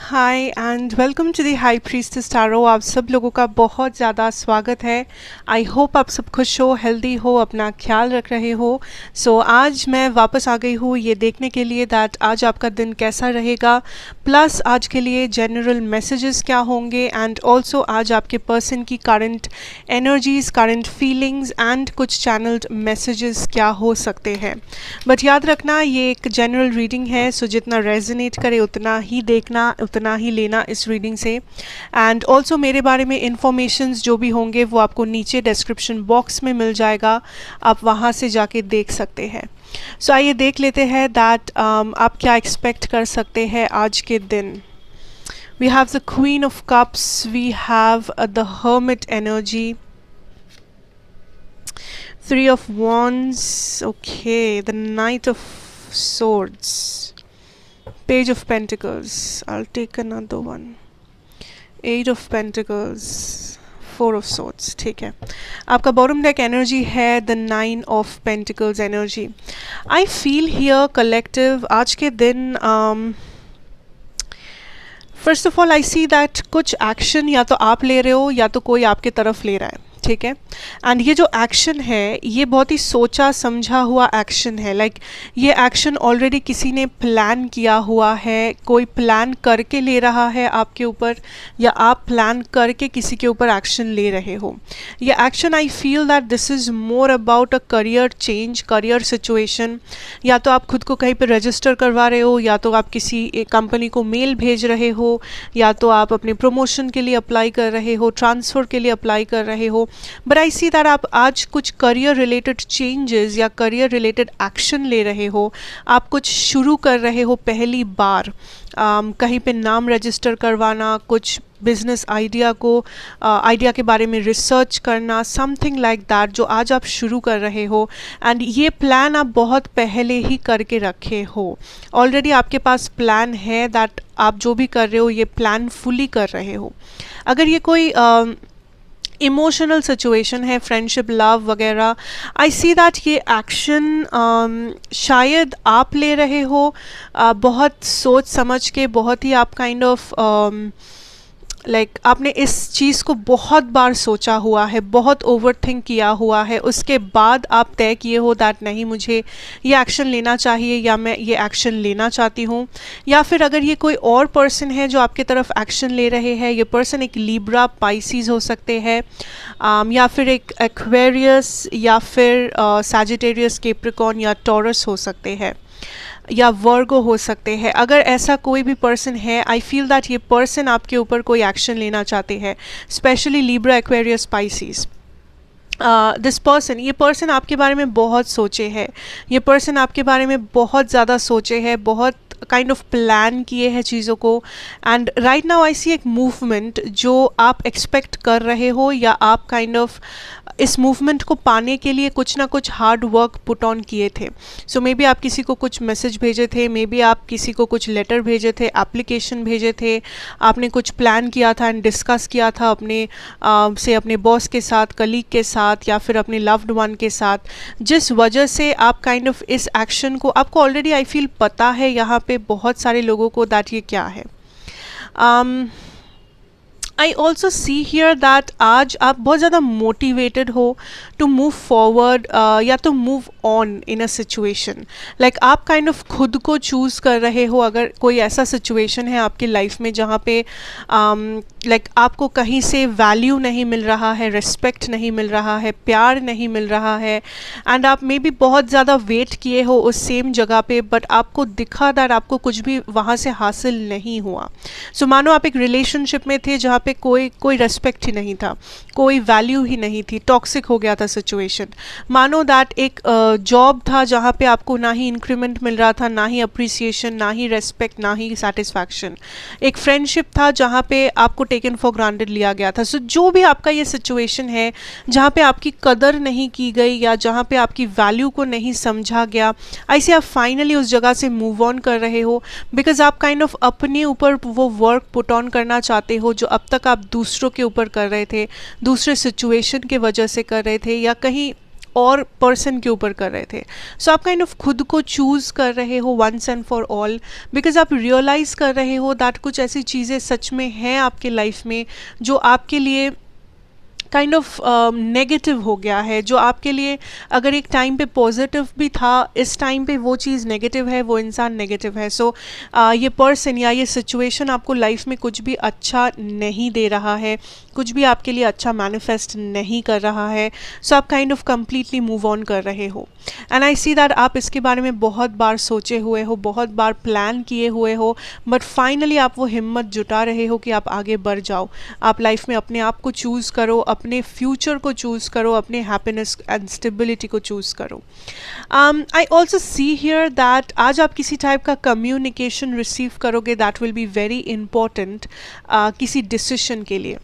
Hi and welcome to the high priestess tarot. आप सब लोगों का बहुत ज़्यादा स्वागत है। आई होप आप सब खुश हो, हेल्दी हो, अपना ख्याल रख रहे हो। आज मैं वापस आ गई हूँ ये देखने के लिए दैट आज आपका दिन कैसा रहेगा, प्लस आज के लिए जनरल मैसेजेस क्या होंगे एंड ऑल्सो आज आपके पर्सन की current energies, current feelings and कुछ चैनल्ड मैसेजेस क्या हो सकते हैं। बट याद रखना ये एक जनरल रीडिंग है, सो जितना रेजोनेट करे उतना ही देखना, उतना ही लेना इस रीडिंग से। एंड ऑल्सो मेरे बारे में इंफॉर्मेशंस जो भी होंगे वो आपको नीचे डिस्क्रिप्शन बॉक्स में मिल जाएगा, आप वहाँ से जाके देख सकते हैं। आइए देख लेते हैं दैट आप क्या एक्सपेक्ट कर सकते हैं आज के दिन। We have the queen of cups, we have the hermit energy, three of wands, okay, the knight of swords, page of pentacles, I'll take another one, eight of pentacles, four of swords। ठीक है, आपका bottom deck energy है the nine of pentacles energy. I feel here collective आज के दिन first of all I see that कुछ action या तो आप ले रहे हो या तो कोई आपके तरफ ले रहा है, ठीक है। एंड ये जो एक्शन है ये बहुत ही सोचा समझा हुआ एक्शन है, लाइक ये एक्शन ऑलरेडी किसी ने प्लान किया हुआ है, कोई प्लान करके ले रहा है आपके ऊपर या आप प्लान करके किसी के ऊपर एक्शन ले रहे हो। ये action I feel that this is more about a career change, career situation. या तो आप खुद को कहीं पर रजिस्टर करवा रहे हो, या तो आप किसी एक कंपनी को मेल भेज रहे हो, या तो आप अपने प्रमोशन के लिए अप्लाई कर रहे हो, ट्रांसफ़र के लिए अप्लाई कर रहे हो। बट आई सी दैट आप आज कुछ करियर रिलेटेड चेंजेस या करियर रिलेटेड एक्शन ले रहे हो, आप कुछ शुरू कर रहे हो पहली बार। कहीं पे नाम रजिस्टर करवाना, कुछ बिजनेस आइडिया के बारे में रिसर्च करना, समथिंग लाइक दैट जो आज आप शुरू कर रहे हो। एंड ये प्लान आप बहुत पहले ही करके रखे हो, ऑलरेडी आपके पास प्लान है दैट आप जो भी कर रहे हो ये प्लान फुली कर रहे हो। अगर ये कोई इमोशनल सिचुएशन है, फ्रेंडशिप, लव वगैरह, आई सी दैट ये एक्शन शायद आप ले रहे हो बहुत सोच समझ के, बहुत ही आप काइंड ऑफ लाइक आपने इस चीज़ को बहुत बार सोचा हुआ है, बहुत ओवर थिंक किया हुआ है, उसके बाद आप तय किए हो दैट नहीं मुझे ये एक्शन लेना चाहिए या मैं ये एक्शन लेना चाहती हूँ। या फिर अगर ये कोई और पर्सन है जो आपके तरफ एक्शन ले रहे हैं, ये पर्सन एक लीब्रा, पाइसीज हो सकते हैं, या फिर एक एक्वेरियस, या फिर सैजिटेरियस, कैप्रिकॉर्न या टॉरस हो सकते हैं, या वर्गो हो सकते हैं। अगर ऐसा कोई भी पर्सन है, आई फील दैट ये पर्सन आपके ऊपर कोई एक्शन लेना चाहते हैं, specially Libra, Aquarius, Pisces. This person, ये पर्सन आपके बारे में बहुत सोचे है, ये पर्सन आपके बारे में बहुत ज़्यादा सोचे है, बहुत काइंड ऑफ प्लान किए हैं चीज़ों को। एंड राइट नाउ आई सी एक मूवमेंट जो आप एक्सपेक्ट कर रहे हो, या आप काइंड ऑफ इस मूवमेंट को पाने के लिए कुछ ना कुछ हार्ड वर्क पुट ऑन किए थे। सो मे बी आप किसी को कुछ मैसेज भेजे थे, मे बी आप किसी को कुछ लेटर भेजे थे, एप्लीकेशन भेजे थे, आपने कुछ प्लान किया था एंड डिस्कस किया था अपने बॉस के साथ, कलीग के साथ, या फिर अपने लव्ड वन के साथ, जिस वजह से आप काइंड ऑफ इस एक्शन को, आपको ऑलरेडी आई फील पता है यहाँ पे बहुत सारे लोगों को दैट ये क्या है। I also see here that आज आप बहुत ज़्यादा मोटिवेटेड हो टू मूव फॉरवर्ड या तो move on in a situation, like आप काइंड ऑफ खुद को चूज़ कर रहे हो। अगर कोई ऐसा सिचुएशन है आपकी लाइफ में जहाँ पे लाइक आपको कहीं से वैल्यू नहीं मिल रहा है, रिस्पेक्ट नहीं मिल रहा है, प्यार नहीं मिल रहा है, एंड आप मे बी बहुत ज़्यादा वेट किए हो उस सेम जगह पे, बट आपको दिखा दैट आपको कुछ भी वहाँ से हासिल नहीं हुआ। सो मानो आप एक रिलेशनशिप में थे जहाँ पे कोई रेस्पेक्ट ही नहीं था, कोई वैल्यू ही नहीं थी, टॉक्सिक हो गया था सिचुएशन। मानो दैट एक जॉब था जहाँ पे आपको ना ही इंक्रीमेंट मिल रहा था, ना ही अप्रिसिएशन, ना ही रेस्पेक्ट, ना ही सेटिस्फैक्शन। एक फ्रेंडशिप था जहाँ पे आपको टेकन फॉर ग्रांटेड लिया गया था। सो जो भी आपका ये सिचुएशन है जहाँ पे आपकी कदर नहीं की गई या जहाँ पे आपकी वैल्यू को नहीं समझा गया, ऐसे आप फाइनली उस जगह से मूव ऑन कर रहे हो, बिकॉज आप काइंड ऑफ अपने ऊपर वो वर्क पुट ऑन करना चाहते हो जो अब तक आप दूसरों के ऊपर कर रहे थे, दूसरे सिचुएशन के वजह से कर रहे थे, या कहीं और पर्सन के ऊपर कर रहे थे। सो आप काइंड ऑफ खुद को चूज़ कर रहे हो once and for all, because आप रियलाइज़ कर रहे हो दैट कुछ ऐसी चीज़ें सच में हैं आपके लाइफ में जो आपके लिए काइंड ऑफ नेगेटिव हो गया है, जो आपके लिए अगर एक टाइम पे पॉजिटिव भी था, इस टाइम पे वो चीज़ नेगेटिव है, वो इंसान नेगेटिव है। सो ये पर्सन या ये सिचुएशन आपको लाइफ में कुछ भी अच्छा नहीं दे रहा है, कुछ भी आपके लिए अच्छा मैनिफेस्ट नहीं कर रहा है। सो आप kind of completely move on कर रहे हो। एंड आई सी दैट आप इसके बारे में बहुत बार सोचे हुए हो, बहुत बार प्लान किए हुए हो, बट फाइनली आप वो हिम्मत जुटा रहे हो कि आप आगे बढ़ जाओ, आप लाइफ में अपने आप को चूज़ करो, अपने फ्यूचर को चूज़ करो, अपने हैप्पीनेस एंड स्टेबिलिटी को चूज़ करो। I also see here that आज आप किसी टाइप का कम्युनिकेशन रिसीव करोगे that will be very important किसी डिसीशन के लिए।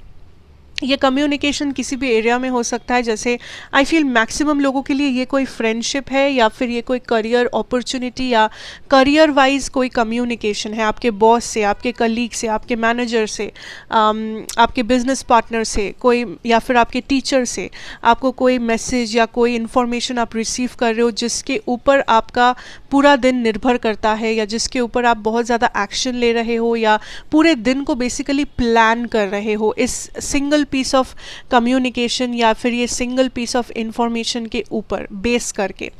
ये कम्युनिकेशन किसी भी एरिया में हो सकता है, जैसे आई फील मैक्सिमम लोगों के लिए ये कोई फ्रेंडशिप है या फिर ये कोई करियर अपॉर्चुनिटी या करियर वाइज कोई कम्युनिकेशन है, आपके बॉस से, आपके कलीग से, आपके मैनेजर से, आपके बिजनेस पार्टनर से कोई, या फिर आपके टीचर से आपको कोई मैसेज या कोई इन्फॉर्मेशन आप रिसीव कर रहे हो जिसके ऊपर आपका पूरा दिन निर्भर करता है, या जिसके ऊपर आप बहुत ज़्यादा एक्शन ले रहे हो, या पूरे दिन को बेसिकली प्लान कर रहे हो इस सिंगल पीस ऑफ कम्युनिकेशन या फिर ये सिंगल पीस ऑफ इंफॉर्मेशन के ऊपर बेस करके।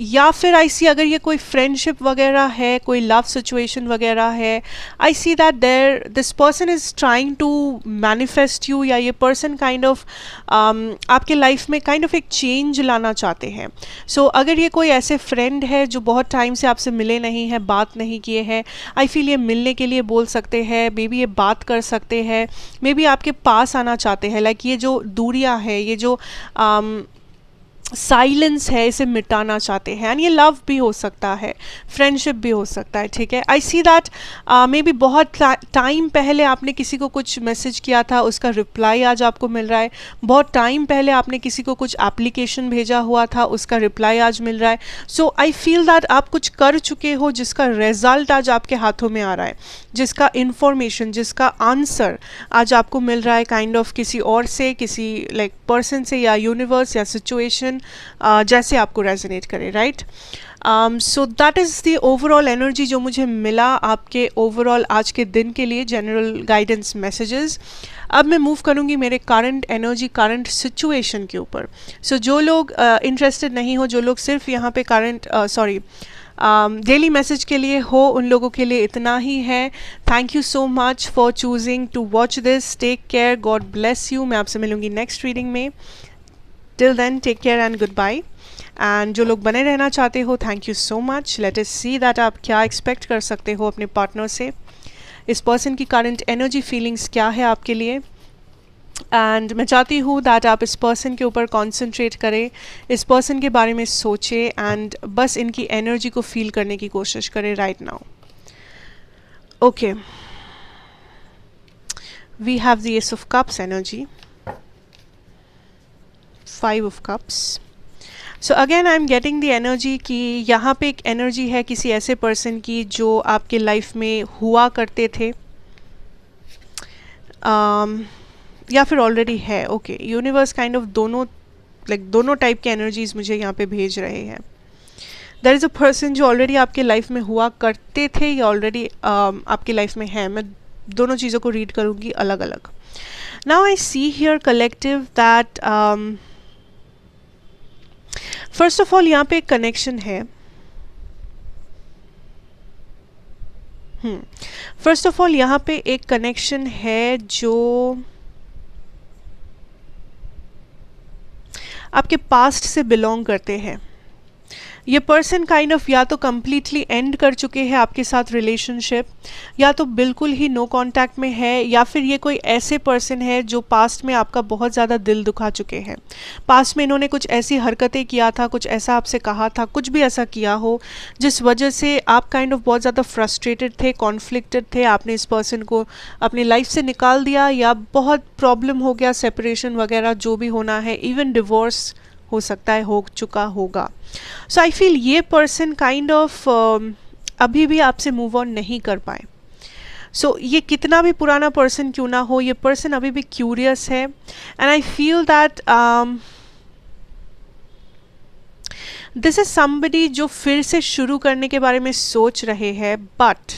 या फिर आई सी अगर ये कोई फ्रेंडशिप वगैरह है, कोई लव सिचुएशन वगैरह है, I see that this person is trying to manifest you, या ये पर्सन काइंड ऑफ आपके लाइफ में काइंड ऑफ एक चेंज लाना चाहते हैं। सो अगर ये कोई ऐसे फ्रेंड है जो बहुत टाइम से आपसे मिले नहीं हैं, बात नहीं किए हैं, आई फील ये मिलने के लिए बोल सकते हैं, मे बी ये बात कर सकते हैं, मे बी आपके पास आना चाहते हैं। लाइक ये जो दूरियां हैं, ये जो साइलेंस है, इसे मिटाना चाहते हैं। एंड ये लव भी हो सकता है, फ्रेंडशिप भी हो सकता है, ठीक है। I see that may be बहुत टाइम पहले आपने किसी को कुछ मैसेज किया था, उसका रिप्लाई आज आपको मिल रहा है। बहुत टाइम पहले आपने किसी को कुछ एप्लीकेशन भेजा हुआ था, उसका रिप्लाई आज मिल रहा है। सो आई फील दैट आप कुछ कर चुके हो जिसका रिजल्ट आज आपके हाथों में आ रहा है, जिसका इंफॉर्मेशन, जिसका आंसर आज आपको मिल रहा है काइंड ऑफ किसी और से, किसी लाइक पर्सन से या यूनिवर्स या सिचुएशन, जैसे आपको रेजोनेट करे, right. So that is the overall energy जो मुझे मिला आपके ओवरऑल आज के दिन के लिए, जनरल गाइडेंस मैसेजेस। अब मैं मूव करूँगी मेरे करंट एनर्जी, करंट सिचुएशन के ऊपर। सो जो लोग इंटरेस्टेड नहीं हो, जो लोग सिर्फ यहाँ पे करंट डेली मैसेज के लिए हो, उन लोगों के लिए इतना ही है। Thank you so much for choosing to watch this. Take care, God bless you. मैं आपसे मिलूँगी नेक्स्ट रीडिंग में। Till then take care and good bye. And जो लोग बने रहना चाहते हो, thank you so much. Let us see that आप क्या एक्सपेक्ट कर सकते हो अपने पार्टनर से, इस पर्सन की करंट एनर्जी फीलिंग्स क्या है आपके लिए। एंड मैं चाहती हूँ दैट आप इस पर्सन के ऊपर कॉन्सेंट्रेट करें, इस पर्सन के बारे में सोचें एंड बस इनकी एनर्जी को फील करने की कोशिश करें right now. Okay, we have the ace of cups energy, 5 of cups. So again I am getting the energy कि यहाँ पे एक एनर्जी है किसी ऐसे पर्सन की जो आपके लाइफ में हुआ करते थे, या फिर ऑलरेडी है। ओके, यूनिवर्स काइंड ऑफ दोनों टाइप के एनर्जीज मुझे यहाँ पे भेज रहे हैं। देयर इज़ अ पर्सन जो ऑलरेडी आपके लाइफ में हुआ करते थे या ऑलरेडी आपकी लाइफ में है। मैं दोनों चीज़ों को रीड करूँगी अलग अलग। Now I see here collective that first of all यहाँ पे एक कनेक्शन है। फर्स्ट ऑफ ऑल यहाँ पे एक कनेक्शन है जो आपके पास्ट से बिलोंग करते हैं। ये पर्सन काइंड ऑफ या तो कम्प्लीटली एंड कर चुके हैं आपके साथ रिलेशनशिप, या तो बिल्कुल ही नो कांटेक्ट में है, या फिर ये कोई ऐसे पर्सन है जो पास्ट में आपका बहुत ज़्यादा दिल दुखा चुके हैं। पास्ट में इन्होंने कुछ ऐसी हरकतें किया था, कुछ ऐसा आपसे कहा था, कुछ भी ऐसा किया हो जिस वजह से आप काइंड ऑफ बहुत ज़्यादा फ्रस्ट्रेटेड थे, कॉन्फ्लिक्टेड थे। आपने इस पर्सन को अपनी लाइफ से निकाल दिया, या बहुत प्रॉब्लम हो गया, सेपरेशन वगैरह जो भी होना है, इवन डिवोर्स हो सकता है, हो चुका होगा। सो आई फील ये पर्सन काइंड ऑफ अभी भी आपसे मूव ऑन नहीं कर पाए। सो ये कितना भी पुराना पर्सन क्यों ना हो, ये पर्सन अभी भी क्यूरियस है। And I feel that this is somebody जो फिर से शुरू करने के बारे में सोच रहे हैं, but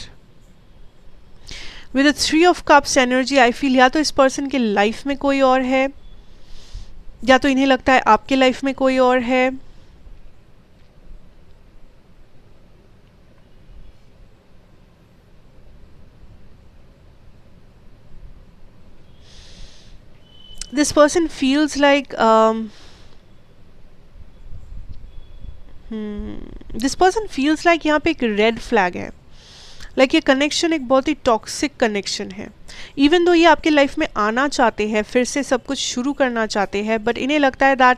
with 3 of cups energy I feel या तो इस पर्सन के लाइफ में कोई और है, या तो इन्हें लगता है आपके लाइफ में कोई और है। This person feels like this person feels like यहाँ पे एक रेड फ्लैग है, लाइक ये कनेक्शन एक बहुत ही टॉक्सिक कनेक्शन है। इवन दो ये आपके लाइफ में आना चाहते हैं, फिर से सब कुछ शुरू करना चाहते हैं, बट इन्हें लगता है दैट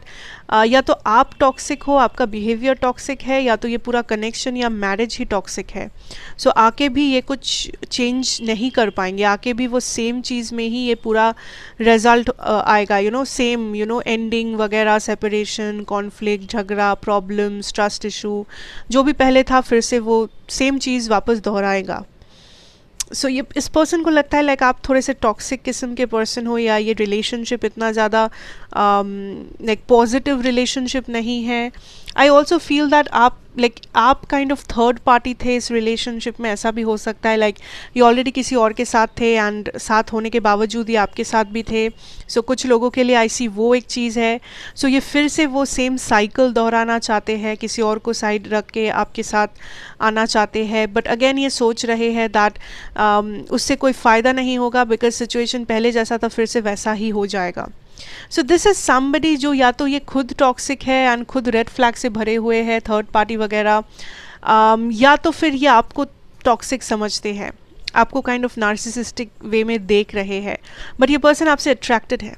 या तो आप टॉक्सिक हो, आपका बिहेवियर टॉक्सिक है, या तो ये पूरा कनेक्शन या मैरिज ही टॉक्सिक है। सो आके भी ये कुछ चेंज नहीं कर पाएंगे, आके भी वो सेम चीज़ में ही ये पूरा रिजल्ट आएगा, you know, same, you know, ending वगैरह, सेपरेशन, कॉन्फ्लिक्ट, झगड़ा, प्रॉब्लम्स, ट्रस्ट इशू, जो भी पहले था फिर से वो सेम चीज़ वापस दोहराएगा। सो ये इस पर्सन को लगता है लाइक आप थोड़े से टॉक्सिक किस्म के पर्सन हो, या ये रिलेशनशिप इतना ज़्यादा लाइक पॉजिटिव रिलेशनशिप नहीं है। आई ऑल्सो फील दैट आप काइंड ऑफ थर्ड पार्टी थे इस रिलेशनशिप में, ऐसा भी हो सकता है। लाइक ये ऑलरेडी किसी और के साथ थे एंड साथ होने के बावजूद ये आपके साथ भी थे। सो कुछ लोगों के लिए आई सी वो एक चीज़ है। सो ये फिर से वो सेम साइकिल दोहराना चाहते हैं, किसी और को साइड रख के आपके साथ आना चाहते हैं, बट अगेन ये सोच रहे हैं दैट उससे कोई फ़ायदा नहीं होगा, बिकॉज सिचुएशन पहले जैसा था फिर से वैसा ही हो जाएगा। सो दिस इज़ समबडी जो या तो ये खुद टॉक्सिक है एंड खुद रेड फ्लैग से भरे हुए हैं, थर्ड पार्टी वगैरह, या तो फिर ये आपको टॉक्सिक समझते हैं, आपको काइंड ऑफ नार्सिसिस्टिक वे में देख रहे हैं, बट ये पर्सन आपसे अट्रैक्टेड है।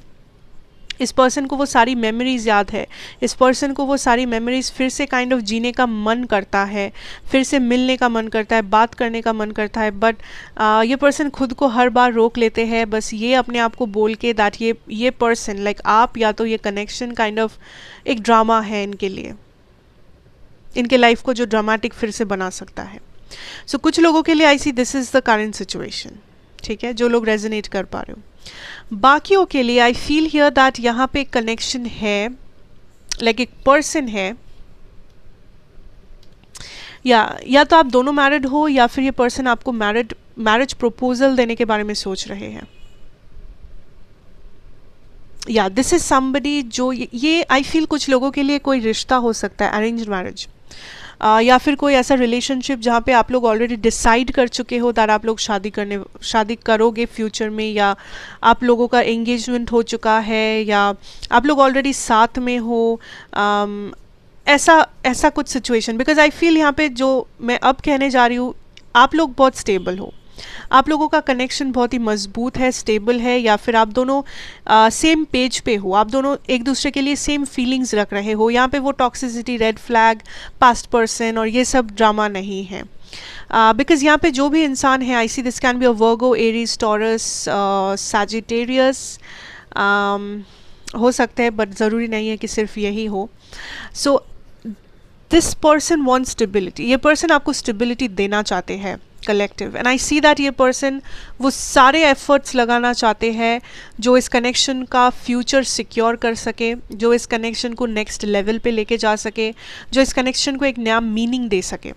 इस पर्सन को वो सारी मेमोरीज़ याद है, इस पर्सन को वो सारी मेमोरीज़ फिर से काइंड ऑफ जीने का मन करता है, फिर से मिलने का मन करता है, बात करने का मन करता है, बट ये पर्सन खुद को हर बार रोक लेते हैं, बस ये अपने आप को बोल के दैट ये पर्सन लाइक आप या तो ये कनेक्शन काइंड ऑफ एक ड्रामा है इनके लिए, इनके लाइफ को जो ड्रामेटिक फिर से बना सकता है। सो कुछ लोगों के लिए I see this is the current situation, ठीक है, जो लोग रेजोनेट कर पा रहे हो। बाकियों के लिए आई फील हियर दैट यहाँ पे कनेक्शन है, लाइक एक पर्सन है, या तो आप दोनों मैरिड हो, या फिर ये पर्सन आपको मैरिज प्रपोजल देने के बारे में सोच रहे हैं। या दिस इज समबडी जो ये आई फील कुछ लोगों के लिए कोई रिश्ता हो सकता है, अरेंज्ड मैरिज, या फिर कोई ऐसा रिलेशनशिप जहाँ पे आप लोग ऑलरेडी डिसाइड कर चुके हो दैट आप लोग शादी करोगे फ्यूचर में, या आप लोगों का एंगेजमेंट हो चुका है, या आप लोग ऑलरेडी साथ में हो, ऐसा कुछ सिचुएशन। बिकॉज आई फील यहाँ पे जो मैं अब कहने जा रही हूँ, आप लोग बहुत स्टेबल हो, आप लोगों का कनेक्शन बहुत ही मजबूत है, स्टेबल है, या फिर आप दोनों सेम पेज पे हो, आप दोनों एक दूसरे के लिए सेम फीलिंग्स रख रहे हो। यहाँ पे वो toxicity, red flag, past person और ये सब ड्रामा नहीं है। बिकॉज यहाँ पे जो भी इंसान है, I see this can be a Virgo, Aries, Taurus, Sagittarius हो सकते हैं, बट ज़रूरी नहीं है कि सिर्फ यही हो। So this person want stability, ये पर्सन आपको स्टेबिलिटी देना चाहते हैं collective, and I see that ये पर्सन वो सारे एफर्ट्स लगाना चाहते हैं जो इस कनेक्शन का फ्यूचर सिक्योर कर सके, जो इस कनेक्शन को नेक्स्ट लेवल पे लेके जा सके, जो इस कनेक्शन को एक नया मीनिंग दे सके।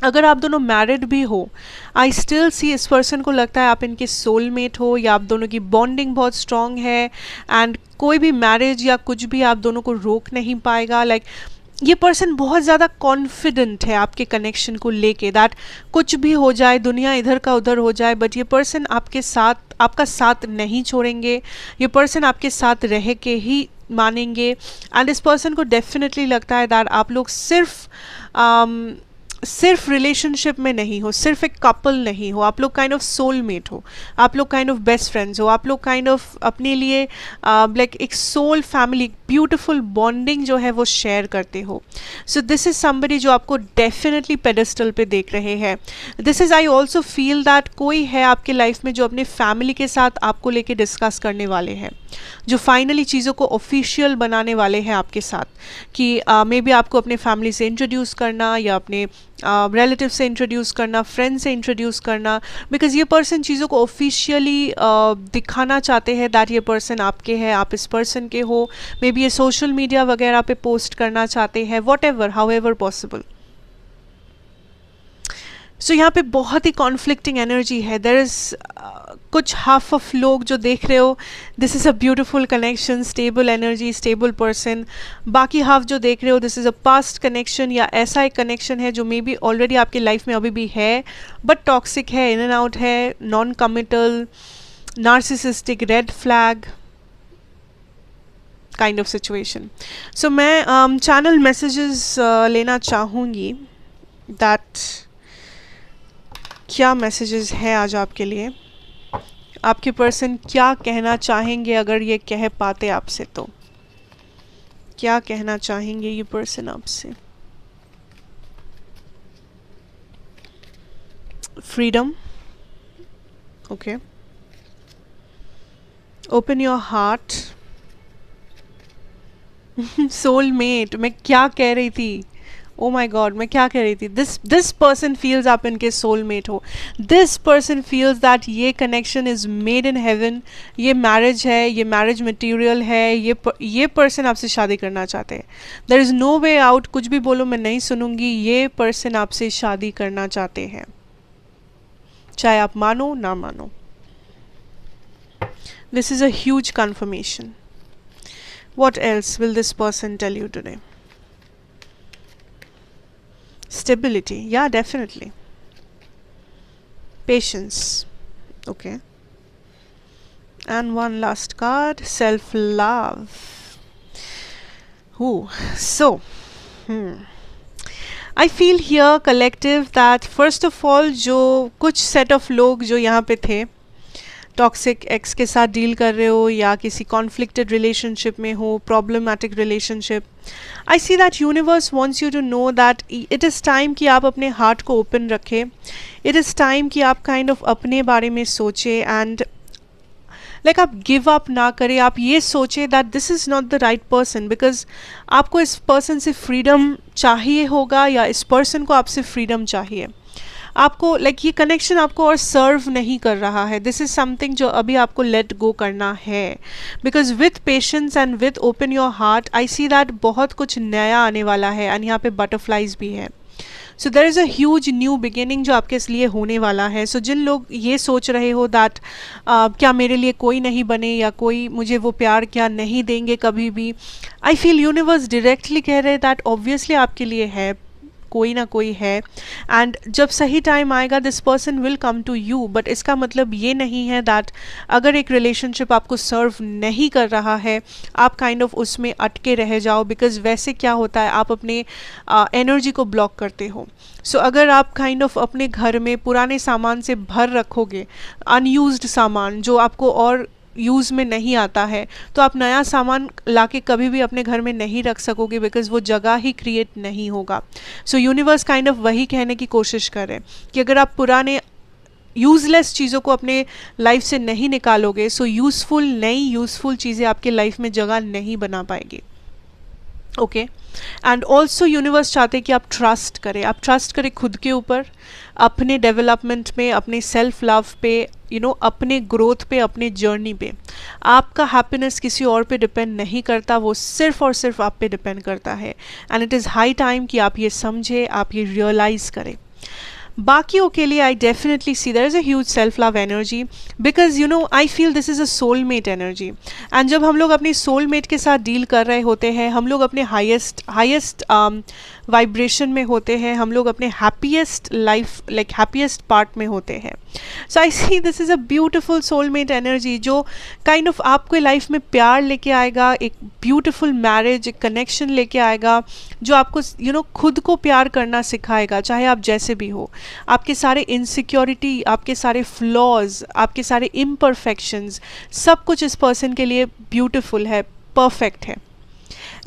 अगर आप दोनों मैरिड भी हो, आई स्टिल सी इस पर्सन को लगता है आप इनके सोलमेट हो, या आप दोनों की बॉन्डिंग बहुत स्ट्रॉन्ग है, एंड कोई भी मैरिज या कुछ भी आप दोनों को रोक नहीं पाएगा। लाइक ये पर्सन बहुत ज़्यादा कॉन्फिडेंट है आपके कनेक्शन को लेके, दैट कुछ भी हो जाए, दुनिया इधर का उधर हो जाए, बट ये पर्सन आपका साथ नहीं छोड़ेंगे, ये पर्सन आपके साथ रह के ही मानेंगे। एंड इस पर्सन को डेफिनेटली लगता है दैट आप लोग सिर्फ रिलेशनशिप में नहीं हो, सिर्फ एक कपल नहीं हो, आप लोग काइंड ऑफ सोलमेट हो, आप लोग काइंड ऑफ बेस्ट फ्रेंड्स हो, आप लोग काइंड ऑफ अपने लिए लाइक एक सोल फैमिली, ब्यूटिफुल बॉन्डिंग जो है वो शेयर करते हो। सो दिस इज़ समबडी जो आपको डेफिनेटली पेडेस्टल पे देख रहे हैं। This is I also feel that कोई है आपके लाइफ में जो अपने फैमिली के साथ आपको लेके डिस्कस करने वाले हैं, जो फाइनली चीज़ों को ऑफिशियल बनाने वाले हैं आपके साथ, कि मे बी आपको अपने फैमिली से इंट्रोड्यूस करना, या अपने रिलेटिव से इंट्रोड्यूस करना, फ्रेंड से इंट्रोड्यूस करना, बिकॉज ये पर्सन चीज़ों को ऑफिशियली दिखाना चाहते हैं दैट ये पर्सन आपके हैं, आप इस पर्सन के हो। मे बी ये सोशल मीडिया वगैरह पे पोस्ट करना चाहते हैं, whatever, however possible. So यहाँ पे बहुत ही कॉन्फ्लिक्टिंग एनर्जी है। देयर इज़ कुछ हाफ ऑफ लोग जो देख रहे हो, this is a beautiful connection, stable energy, stable person. बाकी हाफ जो देख रहे हो, this is a past connection, या ऐसा एक कनेक्शन है जो मे बी ऑलरेडी आपकी लाइफ में अभी भी है बट टॉक्सिक है, इन एंड आउट है, non committal, narcissistic, red flag kind of situation. So मैं चैनल मैसेजेस लेना चाहूँगी दैट क्या मैसेजेस हैं आज आपके लिए, आपके पर्सन क्या कहना चाहेंगे, अगर ये कह पाते आपसे तो क्या कहना चाहेंगे ये पर्सन आपसे। Freedom, okay, open your heart, soulmate. मैं क्या कह रही थी, ओ माई गॉड, मैं क्या कह रही थी, दिस पर्सन फील्स आप इनके सोलमेट हो। दिस पर्सन फील्स दैट ये connection is made in heaven, ये मैरिज है, ये मैरिज मटेरियल है, ये पर्सन आपसे शादी करना चाहते हैं। There is no way out, कुछ भी बोलो मैं नहीं सुनूंगी, ये पर्सन आपसे शादी करना चाहते हैं, चाहे आप मानो ना मानो। This is a huge confirmation. What else will this person tell you today? Stability, yeah, definitely. Patience, okay. And one last card, self-love. Ooh, so, I feel here collective that first of all जो कुछ set of लोग जो यहाँ पे थे, toxic x के साथ deal कर रहे हो या किसी कॉन्फ्लिक्टेड रिलेशनशिप में हो, problematic relationship, I see that universe wants you to know that it is time कि आप अपने हार्ट को ओपन रखें। इट इज़ टाइम कि आप काइंड ऑफ अपने बारे में सोचें एंड लाइक आप गिव अप ना करें। आप ये सोचें that this is not the right person, because आपको इस पर्सन से फ्रीडम चाहिए होगा या इस पर्सन को आपसे फ्रीडम चाहिए। आपको लाइक ये कनेक्शन आपको और सर्व नहीं कर रहा है। दिस इज़ समथिंग जो अभी आपको लेट गो करना है, because with patience and with open your heart I see that बहुत कुछ नया आने वाला है एंड यहाँ पे बटरफ्लाइज भी है। So there is a huge new beginning जो आपके लिए होने वाला है। सो जिन लोग ये सोच रहे हो दैट क्या मेरे लिए कोई नहीं बने या कोई मुझे वो प्यार क्या नहीं देंगे कभी भी, आई फील यूनिवर्स डायरेक्टली कह रहे दैट ऑब्वियसली आपके लिए है, कोई ना कोई है, एंड जब सही टाइम आएगा this person will come to you. But इसका मतलब ये नहीं है दैट अगर एक रिलेशनशिप आपको सर्व नहीं कर रहा है आप काइंड ऑफ उसमें अटके रह जाओ, बिकॉज वैसे क्या होता है आप अपने एनर्जी को ब्लॉक करते हो। सो अगर आप काइंड ऑफ अपने घर में पुराने सामान से भर रखोगे, अनयूज्ड सामान जो आपको और यूज़ में नहीं आता है, तो आप नया सामान लाके कभी भी अपने घर में नहीं रख सकोगे, बिकॉज वो जगह ही क्रिएट नहीं होगा। सो यूनिवर्स काइंड ऑफ वही कहने की कोशिश करे कि अगर आप पुराने यूज़लेस चीज़ों को अपने लाइफ से नहीं निकालोगे, सो यूज़फुल नई यूज़फुल चीज़ें आपके लाइफ में जगह नहीं बना पाएगी। ओके, एंड ऑल्सो यूनिवर्स चाहते कि आप ट्रस्ट करें खुद के ऊपर, अपने डेवलपमेंट में, अपने सेल्फ लव पे, अपने ग्रोथ पे, अपने जर्नी पे। आपका हैप्पीनेस किसी और पे डिपेंड नहीं करता, वो सिर्फ और सिर्फ आप पे डिपेंड करता है। And it is high time कि आप ये समझें, आप ये रियलाइज़ करें। बाकियों के लिए I definitely see there is a huge self love energy, because I feel this is a soulmate energy. And जब हम लोग अपनी सोलमेट के साथ डील कर रहे होते हैं, हम लोग अपने हाईएस्ट वाइब्रेशन में होते हैं, हम लोग अपने हैप्पीएस्ट लाइफ हैप्पीएस्ट पार्ट में होते हैं। So I see this is a beautiful soulmate energy जो काइंड ऑफ आपके लाइफ में प्यार लेके आएगा, एक ब्यूटिफुल मैरिज, एक कनेक्शन लेके आएगा जो आपको खुद को प्यार करना सिखाएगा, चाहे आप जैसे भी हो। आपके सारे इनसिक्योरिटी, आपके सारे फ्लॉज, आपके सारे इम्परफेक्शंस, सब कुछ इस पर्सन के लिए ब्यूटिफुल है, परफेक्ट है।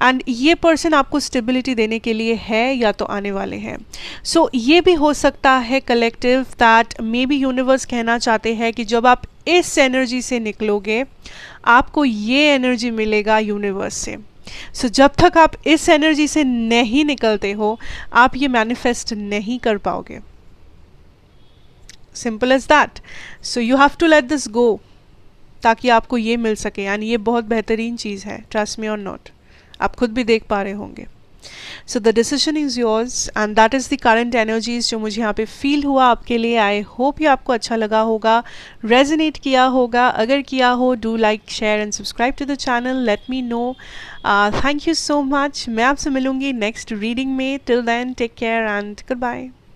एंड ये पर्सन आपको स्टेबिलिटी देने के लिए है या तो आने वाले हैं। सो ये भी हो सकता है collective that may be universe कहना चाहते हैं कि जब आप इस एनर्जी से निकलोगे आपको ये एनर्जी मिलेगा यूनिवर्स से। सो जब तक आप इस एनर्जी से नहीं निकलते हो, आप ये मैनिफेस्ट नहीं कर पाओगे। Simple as that. So you have to let this go, ताकि आपको ये मिल सके। एंड ये बहुत बेहतरीन चीज़ है, ट्रस्ट मी और नॉट, आप खुद भी देख पा रहे होंगे। So the decision is yours and that is the current energies जो मुझे यहाँ पे फील हुआ आपके लिए। आई होप ये आपको अच्छा लगा होगा, रेजोनेट किया होगा। अगर किया हो, do like, share and subscribe to the channel, let me know. Thank you so much. मैं आपसे मिलूंगी नेक्स्ट रीडिंग में। Till then take care and good bye.